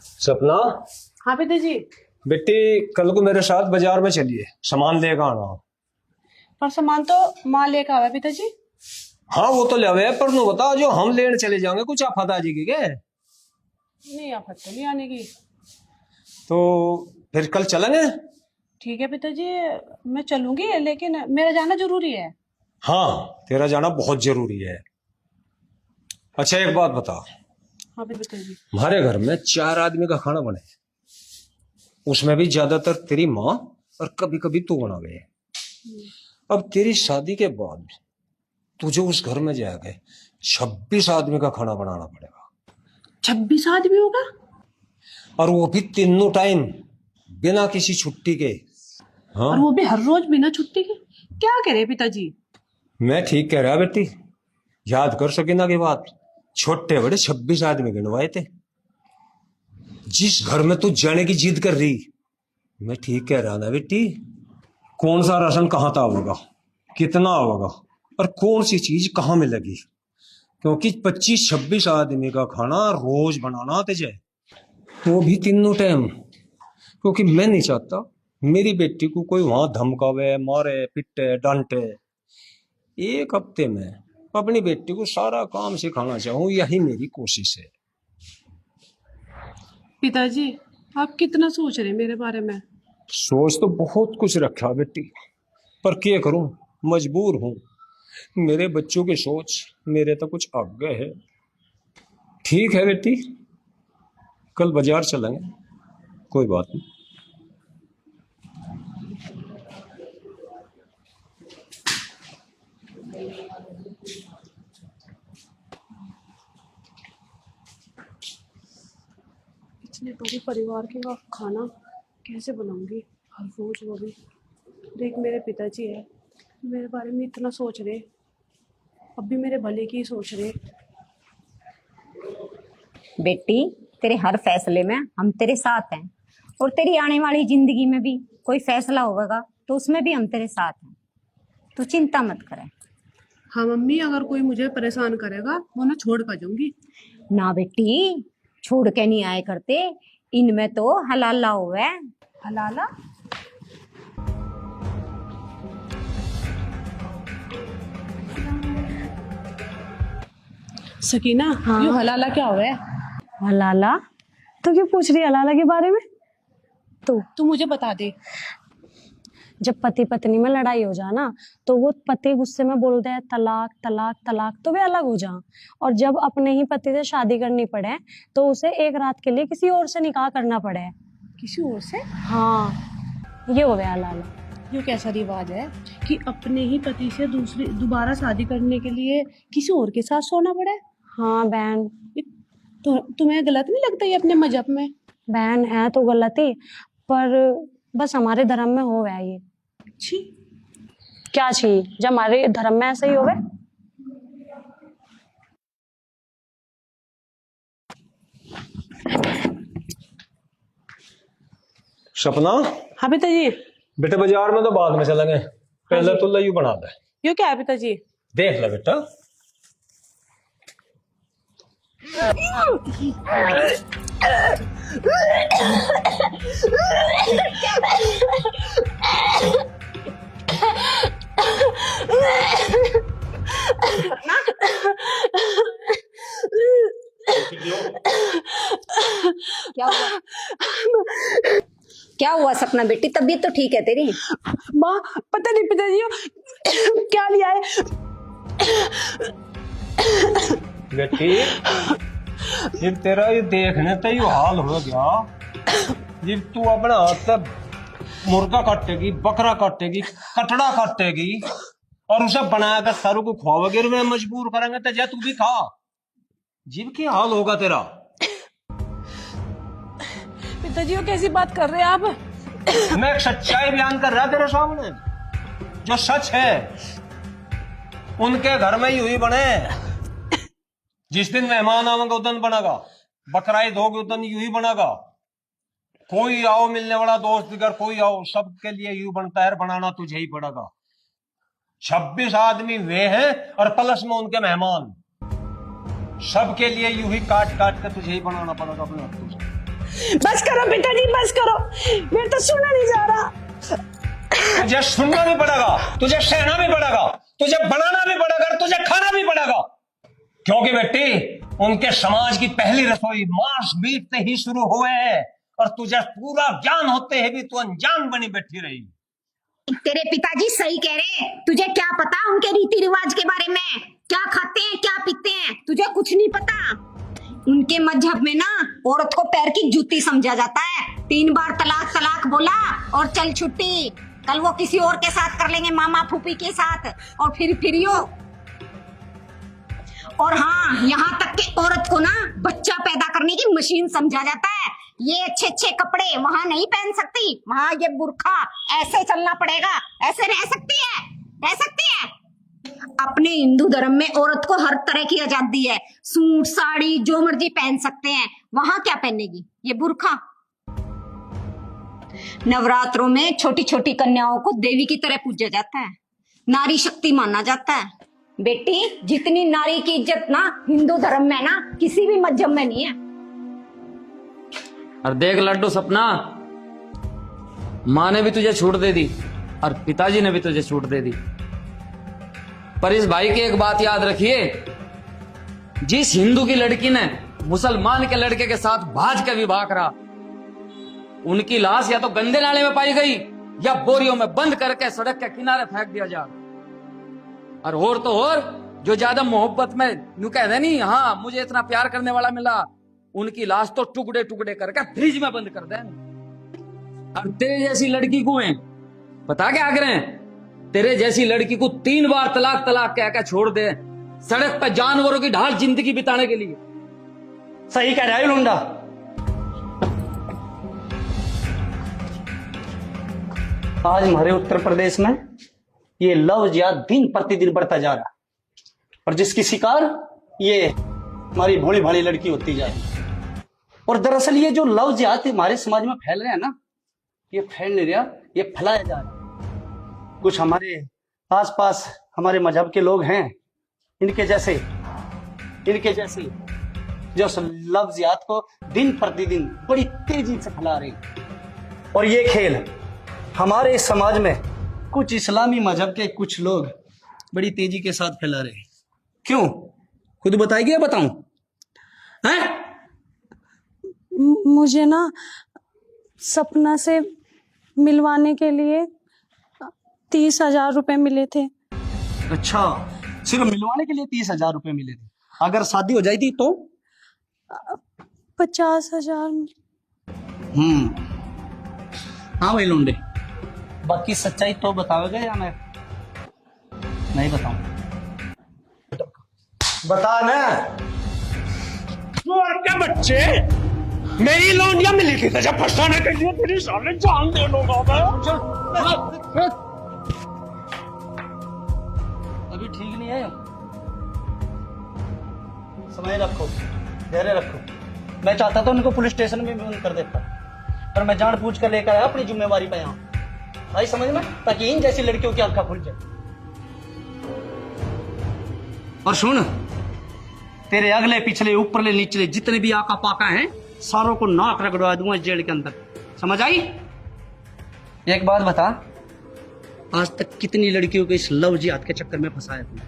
सपना। हाँ पिताजी। बेटी कल को मेरे साथ बाजार में चलिए, सामान लेकर आना। पर सामान तो माँ लेकर आवा पिताजी। हाँ वो तो ले, पर नु बता जो हम लेने चले जाएंगे कुछ आफत आ जाएगी क्या? नहीं आफत तो नहीं आने की। तो फिर कल चलेंगे। ठीक है पिताजी, मैं चलूंगी लेकिन मेरा जाना जरूरी है। हाँ तेरा जाना बहुत जरूरी है। अच्छा एक बात बता, हाँ पिताजी। हमारे घर में 4 आदमी का खाना बने, उसमें भी ज्यादातर तेरी माँ और कभी कभी तू बना गए। अब तेरी शादी के बाद तुझे उस घर में जाके 26 आदमी का खाना बनाना पड़ेगा। 26 आदमी होगा? और वो भी तीनों टाइम बिना किसी छुट्टी के। हाँ और वो भी हर रोज बिना छुट्टी के? क्या कह रहे पिताजी? मैं ठीक कह रहा बेटी, याद कर सकीना की बात, छोटे बड़े 26 आदमी गिनवाए थे। जिस घर में तू जाने की जिद कर रही, मैं ठीक कह रहा ना बेटी। कौन सा राशन कहाँ था होगा, कितना होगा और कौन सी चीज कहाँ मिलेगी, क्योंकि 25-26 आदमी का खाना रोज बनाना तुझे, वो भी तीनों टाइम। क्योंकि मैं नहीं चाहता मेरी बेटी को कोई वहां धमकावे, मारे, पिटे, डांटे। एक हफ्ते में अपनी बेटी को सारा काम सिखाना चाहूँ, यही मेरी कोशिश है। पिताजी आप कितना सोच रहे हैं मेरे बारे में? सोच तो बहुत कुछ रखा बेटी, पर क्या करूं, मजबूर हूं। मेरे बच्चों की सोच मेरे तो कुछ आगे है। ठीक है बेटी, कल बाजार चलेंगे, कोई बात नहीं। इतने बड़े परिवार के का खाना कैसे बनाऊंगी हर रोज? वो भी देख, मेरे पिताजी है, मेरे बारे में इतना सोच रहे, अब भी मेरे भले की ही सोच रहे। बेटी तेरे हर फैसले में हम तेरे साथ हैं, और तेरी आने वाली जिंदगी में भी कोई फैसला होगा तो उसमें भी हम तेरे साथ हैं। तू चिंता मत करे। हाँ मम्मी, अगर कोई मुझे परेशान करेगा वो ना छोड़ कर जाऊंगी। ना बेटी, छोड़ के नहीं आए करते, इनमें तो हलाला हुआ है। हलाला? सकीना, हाँ। ये हलाला क्या हुआ है? हलाला? तो क्यों पूछ रही है हलाला के बारे में? तू मुझे बता दे। जब पति पत्नी में लड़ाई हो जाए ना, तो वो पति गुस्से में बोलते हैं तलाक तलाक तलाक, तो वे अलग हो जाए। और जब अपने ही पति से शादी करनी पड़े तो उसे एक रात के लिए किसी और से निकाह करना पड़े। किसी और से? हाँ, ये हो गया हलाला। ये कैसा रिवाज है कि अपने ही पति से दोबारा शादी करने के लिए किसी और के साथ सोना पड़े? हाँ बहन। तो तुम्हें गलत नहीं लगता ये अपने मजहब में? बहन है तो गलती, पर बस हमारे धर्म में हो गया ये। छी। क्या छी? जब हमारे धर्म में ऐसा ही हो गया। सपना। हाँ पिताजी। बेटे बाजार में तो बाद में चलेंगे, पहले तो लयू बना दे। ये क्या है पिताजी? देख ले बेटा। क्या हुआ? क्या हुआ सपना बेटी, तबीयत तो ठीक है तेरी? माँ पता नहीं पिताजी क्या लिया है। बेटी जब तेरा ये देखने तो ये हाल हो गया, जब तू अपने हाथ से मुर्गा काटेगी, बकरा काटेगी, कटड़ा काटेगी और उसे बनाकर सारों को खुआवेगी, में मजबूर करेंगे तो जा तू भी खा। जीव की हाल होगा तेरा। पिताजी वो कैसी बात कर रहे हैं आप? मैं एक सच्चाई बयान कर रहा तेरे सामने, जो सच है। उनके घर में ही हुई बने, जिस दिन मेहमान आवेंगे उस दिन बनेगा, बकरा ईद होगी उस दिन यूं ही बनेगा। कोई आओ मिलने वाला दोस्त दिगर कोई आओ, सबके लिए यूं बनता है, बनाना तुझे ही पड़ेगा। 26 आदमी वे हैं और प्लस में उनके मेहमान, सबके लिए यूं ही काट काट कर तुझे ही बनाना पड़ेगा अपने हाथों से। बस करो पिताजी, बस करो, मेरे तो सुना नहीं जा रहा। तुझे सुनना भी पड़ेगा, तुझे सहना भी पड़ेगा, तुझे बनाना भी पड़ेगा, तुझे खाना भी पड़ेगा। क्योंकि बेटी उनके समाज की पहली रसोई मांस मीट से ही शुरू हुए है, और तुझे पूरा ज्ञान होते हैं भी तू अनजान बनी बैठी रही। तेरे पिताजी सही कह रहे हैं। तुझे क्या पता उनके रीति रिवाज के बारे में, क्या खाते हैं क्या पीते हैं, तुझे कुछ नहीं पता। उनके मजहब में ना औरत को पैर की जूती समझा जाता है। 3 बार तलाक तलाक बोला और चल छुट्टी, कल वो किसी और के साथ कर लेंगे, मामा फूफी के साथ, और फिर यो। और हाँ, यहाँ तक कि औरत को ना बच्चा पैदा करने की मशीन समझा जाता है। ये अच्छे अच्छे कपड़े वहां नहीं पहन सकती, वहां ये बुर्खा, ऐसे चलना पड़ेगा, ऐसे रह सकती है, रह सकती है। अपने हिंदू धर्म में औरत को हर तरह की आजादी है, सूट साड़ी जो मर्जी पहन सकते हैं। वहां क्या पहनेगी, ये बुर्खा। नवरात्रों में छोटी छोटी कन्याओं को देवी की तरह पूजा जाता है, नारी शक्ति माना जाता है। बेटी जितनी नारी की इज्जत ना हिंदू धर्म में ना किसी भी मजहब में नहीं है। और देख लड्डू सपना, माँ ने भी तुझे छूट दे दी और पिताजी ने भी तुझे छूट दे दी, पर इस भाई की एक बात याद रखिए, जिस हिंदू की लड़की ने मुसलमान के लड़के के साथ भाज के विवाह करा, उनकी लाश या तो गंदे नाले में पाई गई या बोरियों में बंद करके सड़क के किनारे फेंक दिया जा। और तो और जो ज्यादा मोहब्बत में यूं कहते नहीं, हाँ मुझे इतना प्यार करने वाला मिला, उनकी लाश तो टुकड़े टुकड़े करके फ्रिज में बंद कर दे। और तेरे जैसी लड़की को है पता क्या करें, तेरे जैसी लड़की को 3 बार तलाक तलाक कह के छोड़ दे, सड़क पर जानवरों की ढाल जिंदगी बिताने के लिए। सही कह रहा है लुंडा। आज हमारे उत्तर प्रदेश में ये लव जिहाद दिन प्रतिदिन बढ़ता जा रहा है, और जिसकी शिकार ये हमारी भोली भाली लड़की होती जा रही है। और दरअसल ये जो लव जिहाद हमारे समाज में फैल रहे हैं ना, ये फैल नहीं रहा, ये फैलाया जा रहा है। कुछ हमारे आसपास हमारे मजहब के लोग हैं, इनके जैसे जो लव जिहाद को दिन प्रतिदिन बड़ी तेजी से फैला रहे हैं। और ये खेल हमारे इस समाज में कुछ इस्लामी मजहब के कुछ लोग बड़ी तेजी के साथ फैला रहे हैं। क्यों, खुद बताएगी या बताऊं? हैं? मुझे ना सपना से मिलवाने के लिए 30,000 रुपए मिले थे। अच्छा, सिर्फ मिलवाने के लिए 30,000 रुपए मिले थे। अगर शादी हो जाती तो 50,000। हाँ भाई लौंडे, बाकी सच्चाई तो बताओगे या मैं नहीं बताऊं? बता ना। क्या बच्चे, मेरी लौंडिया मिली थी तुझे फंसाने के लिए, तेरी सामने जान दे दूंगा मैं। अभी ठीक नहीं है, समय रखो, धैर्य रखो। मैं चाहता था उनको पुलिस स्टेशन में भी कर देता, पर मैं जान पूछ कर लेकर आया अपनी जिम्मेवारी पे यहाँ। आई समझ में, ताकि इन जैसी लड़कियों की आंखें खुल जाए। और सुन, तेरे अगले पिछले ऊपरले नीचले जितने भी आका पाका हैं, सारों को नाक रगड़वा दूंगा जेल के अंदर। समझ आई? एक बात बता, आज तक कितनी लड़कियों को इस लव जिहाद के चक्कर में फंसाया तुमने?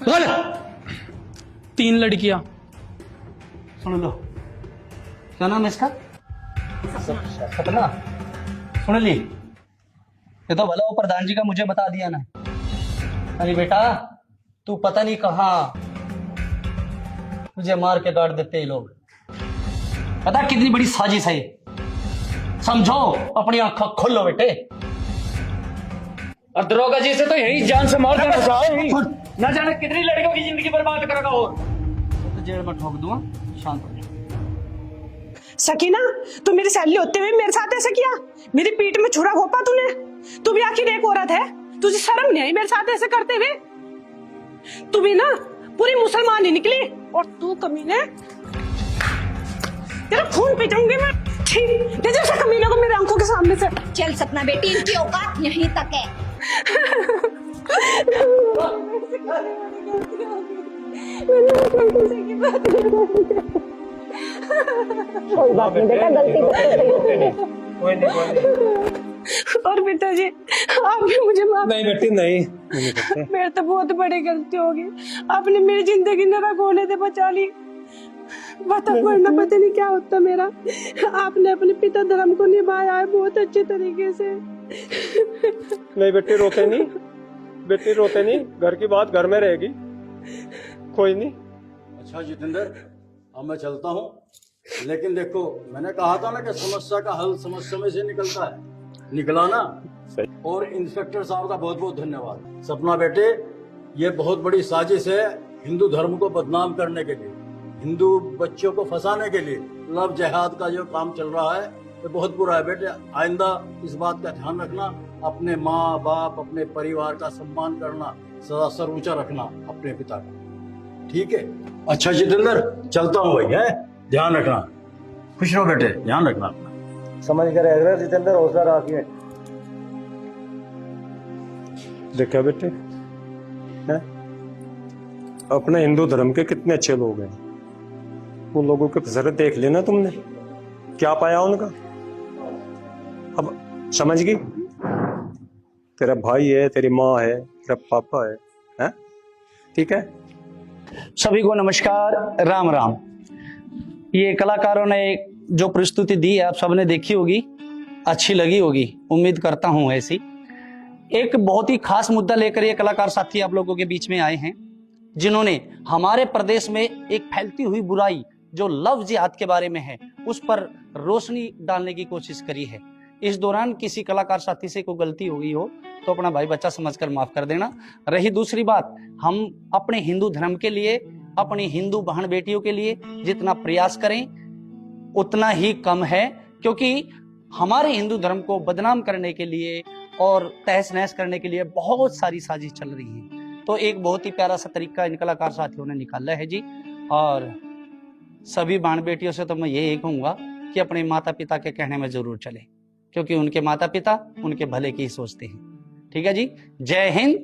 बोल। 3 लड़कियां। सुन लो, क्या नाम है इसका? सपना। सुन ली, ये तो भला वो प्रधान जी का मुझे बता दिया ना। अरे बेटा, तू पता नहीं कहाँ तुझे मार के गाड़ देते हैं लोग। पता कितनी बड़ी साजिश है, समझो, अपनी आंखें खोलो बेटे। और दरोगा जी से तो यही जान से मार देना चाहिए, न जाने कितनी लड़कियों की जिंदगी बर्बाद करेगा। और तो जेल में ठोक दूंगा, शांत हो जा। सकीना, तू मेरी सहेली होते हुए मेरे साथ ऐसे किया, मेरी पीठ में छुरा घोपा तूने। तू भी आखिर एक औरत है, तुझे शर्म नहीं आई मेरे साथ ऐसे करते हुए? तू भी ना पूरी मुसलमान ही निकली, और तू कमीने, तेरा खून पी जाऊंगी मैं। ठीक, ले जा कमीने को मेरे आंखों के सामने से। चल सपना बेटी, इनकी औकात यहीं तक है। मैंने कोई बात नहीं बेटा, गलती कोई नहीं और पिताजी आप भी मुझे माफ, नहीं बेटी नहीं करते। मेरे तो बहुत बड़ी गलती होगी, आपने मेरी जिंदगी नरक होने से बचा ली, बता वरना पता नहीं क्या होता मेरा। आपने अपने पिता धर्म को निभाया है बहुत अच्छे तरीके से। नहीं बेटी रोते नहीं, बेटी रोते नहीं, घर की बात घर में रहेगी, कोई नहीं। अच्छा जितेंद्र, अब मैं चलता हूँ, लेकिन देखो मैंने कहा था ना कि समस्या का हल समस्या में से निकलता है, निकला ना। सही। और इंस्पेक्टर साहब का बहुत बहुत धन्यवाद। सपना बेटे, ये बहुत बड़ी साजिश है हिंदू धर्म को बदनाम करने के लिए, हिंदू बच्चों को फंसाने के लिए लव जिहाद का जो काम चल रहा है ये बहुत बुरा है बेटे। आइंदा इस बात का ध्यान रखना, अपने माँ बाप अपने परिवार का सम्मान करना, सदा सर ऊंचा रखना अपने पिता का, ठीक है। अच्छा जितेंद्र, चलता हूँ भाई, है ध्यान रखना, खुश रहो बेटे, ध्यान रखना अपना। समझ कर रहेगा जितेंद्र, हौसला रखिए। देखा बेटे हैं? अपने हिंदू धर्म के कितने अच्छे लोग हैं, उन लोगों के जरा देख लेना तुमने क्या पाया उनका। अब समझ गई, तेरा भाई है, तेरी माँ है, तेरा पापा है, हैं? ठीक है। सभी को नमस्कार, राम राम। ये कलाकारों ने जो प्रस्तुति दी है आप सबने देखी होगी, अच्छी लगी होगी, उम्मीद करता हूं ऐसी। एक बहुत ही खास मुद्दा लेकर ये कलाकार साथी आप लोगों के बीच में आए हैं, जिन्होंने हमारे प्रदेश में एक फैलती हुई बुराई जो लव जिहाद के बारे में है उस पर रोशनी डालने की कोशिश करी है। इस दौरान किसी कलाकार साथी से कोई गलती हो गई हो तो अपना भाई बच्चा समझकर माफ कर देना। रही दूसरी बात, हम अपने हिंदू धर्म के लिए, अपनी हिंदू बहन बेटियों के लिए जितना प्रयास करें उतना ही कम है, क्योंकि हमारे हिंदू धर्म को बदनाम करने के लिए और तहस नहस करने के लिए बहुत सारी साजिश चल रही है। तो एक बहुत ही प्यारा सा तरीका इन कलाकार साथियों ने निकाला है जी। और सभी बहन बेटियों से तो मैं यही कहूंगा कि अपने माता पिता के कहने में जरूर चले, क्योंकि उनके माता पिता उनके भले की ही सोचते हैं। ठीक है जी, जय हिंद,